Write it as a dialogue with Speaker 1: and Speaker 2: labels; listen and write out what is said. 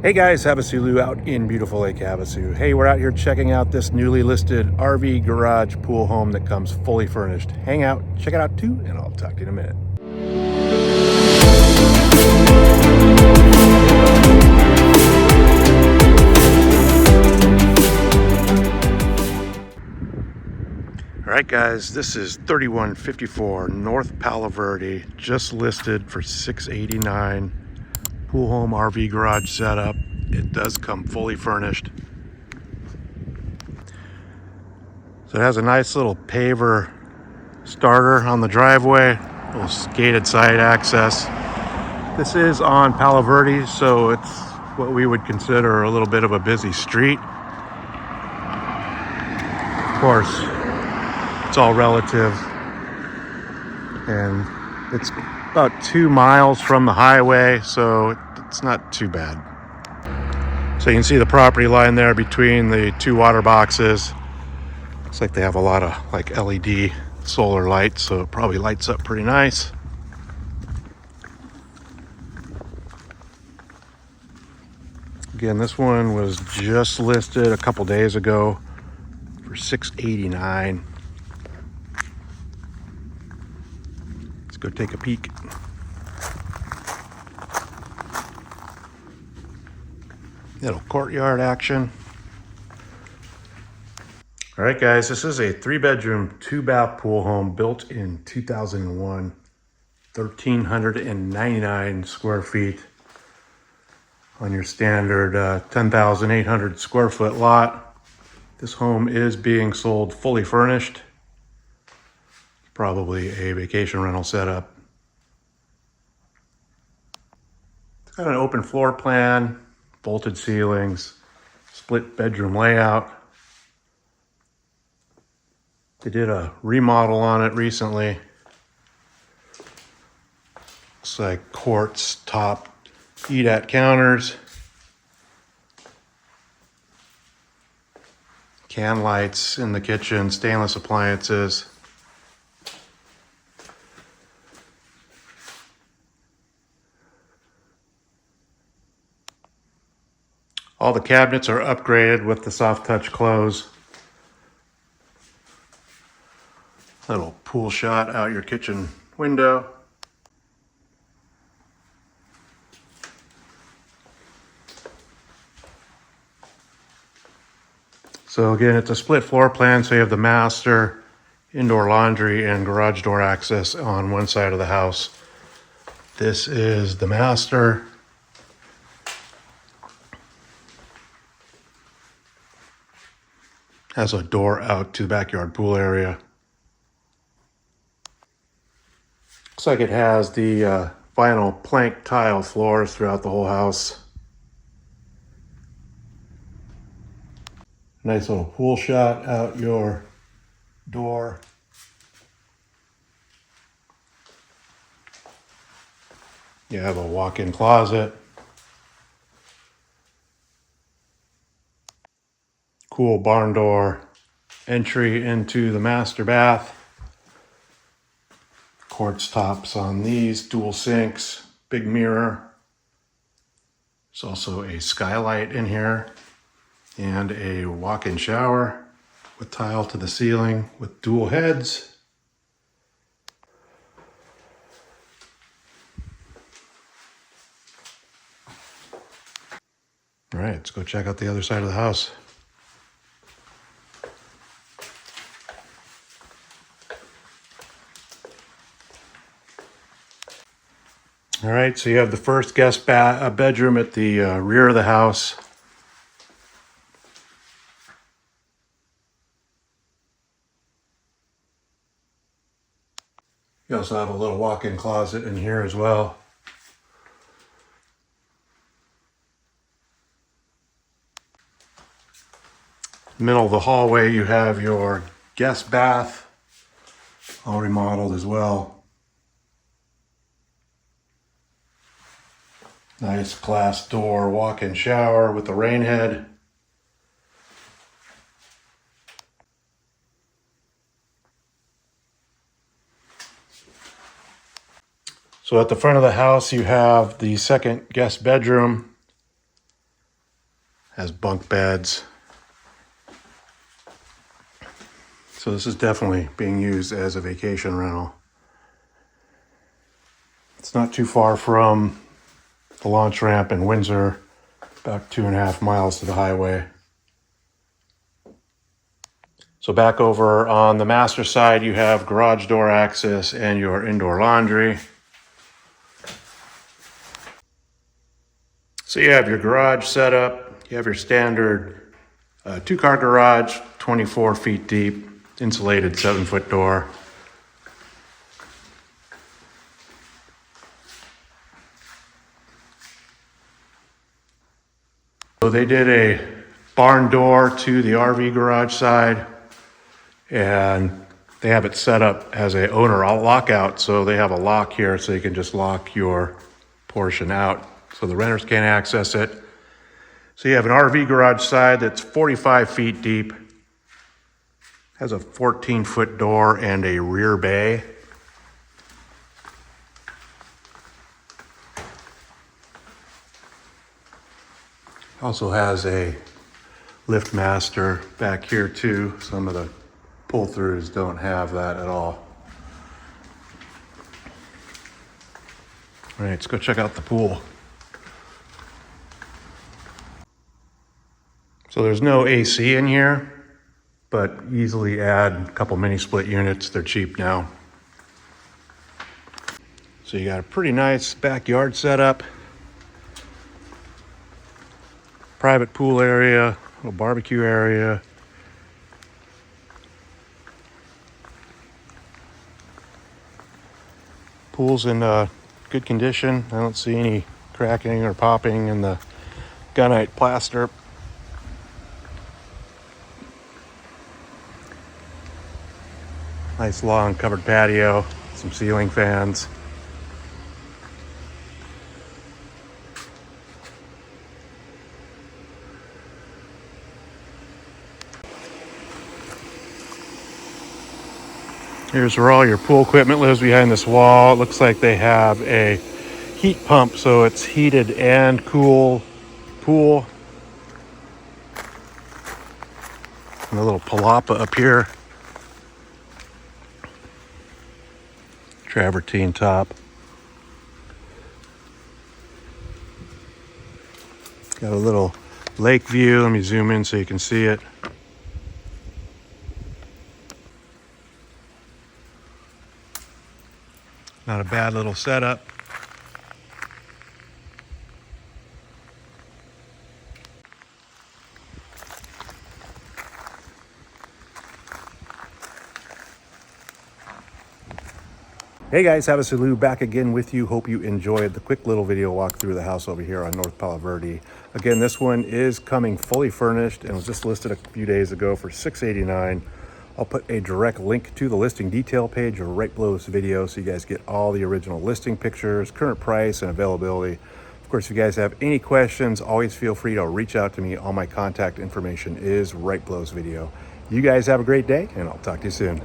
Speaker 1: Hey guys, HavasuLew out in beautiful Lake Havasu. Hey, we're out here checking out this newly listed RV garage pool home that comes fully furnished. Hang out, check it out too, and I'll talk to you in a minute. All right guys, this is 3154 North Palo Verde, just listed for $689. Pool home RV garage setup. It does come fully furnished. So it has a nice little paver starter on the driveway, little gated side access. This is on Palo Verde, so it's what we would consider a little bit of a busy street. Of course, it's all relative, and it's about 2 miles from the highway, so it's not too bad. So you can see the property line there between the two water boxes. Looks like they have a lot of like LED solar lights, so it probably lights up pretty nice. Again, this one was just listed a couple days ago for $689. Let's go take a peek. Little courtyard action. All right, guys, this is a 3-bedroom, 2-bath pool home built in 2001, 1,399 square feet on your standard 10,800 square foot lot. This home is being sold fully furnished. Probably a vacation rental setup. It's got an open floor plan, vaulted ceilings, split bedroom layout. They did a remodel on it recently. Looks like quartz top eat-at counters. Can lights in the kitchen, stainless appliances. All the cabinets are upgraded with the soft touch close. Little pool shot out your kitchen window. So again, it's a split floor plan, so you have the master, indoor laundry, and garage door access on one side of the house. This is the master. Has a door out to the backyard pool area. Looks like it has the vinyl plank tile floors throughout the whole house. Nice little pool shot out your door. You have a walk-in closet. Cool barn door entry into the master bath. Quartz tops on these, dual sinks, big mirror. There's also a skylight in here and a walk-in shower with tile to the ceiling with dual heads. All right, let's go check out the other side of the house. All right, so you have the first guest bedroom at the rear of the house. You also have a little walk-in closet in here as well. Middle of the hallway, you have your guest bath, all remodeled as well. Nice glass door, walk-in shower with the rain head. So at the front of the house, you have the second guest bedroom. Has bunk beds. So this is definitely being used as a vacation rental. It's not too far from the launch ramp in Windsor, about 2.5 miles to the highway. So back over on the master side, you have garage door access and your indoor laundry. So you have your garage set up. You have your standard 2-car garage, 24 feet deep, insulated 7-foot door. So they did a barn door to the RV garage side, and they have it set up as a owner lockout. So they have a lock here so you can just lock your portion out so the renters can't access it. So you have an RV garage side that's 45 feet deep, has a 14-foot door and a rear bay. Also has a lift master back here too. Some of the pull-throughs don't have that at all. All right, let's go check out the pool. So there's no AC in here, but easily add a couple mini split units. They're cheap now. So you got a pretty nice backyard setup. Private pool area, little barbecue area. Pool's in good condition. I don't see any cracking or popping in the gunite plaster. Nice long covered patio, some ceiling fans. Here's where all your pool equipment lives, behind this wall. It looks like they have a heat pump, so it's heated and cool pool. And a little palapa up here. Travertine top. Got a little lake view. Let me zoom in so you can see it. Not a bad little setup. Hey guys, HavasuLew back again with you. Hope you enjoyed the quick little video walk through the house over here on North Palo Verde. Again, this one is coming fully furnished and was just listed a few days ago for $689. I'll put a direct link to the listing detail page right below this video so you guys get all the original listing pictures, current price, and availability. Of course, if you guys have any questions, always feel free to reach out to me. All my contact information is right below this video. You guys have a great day, and I'll talk to you soon.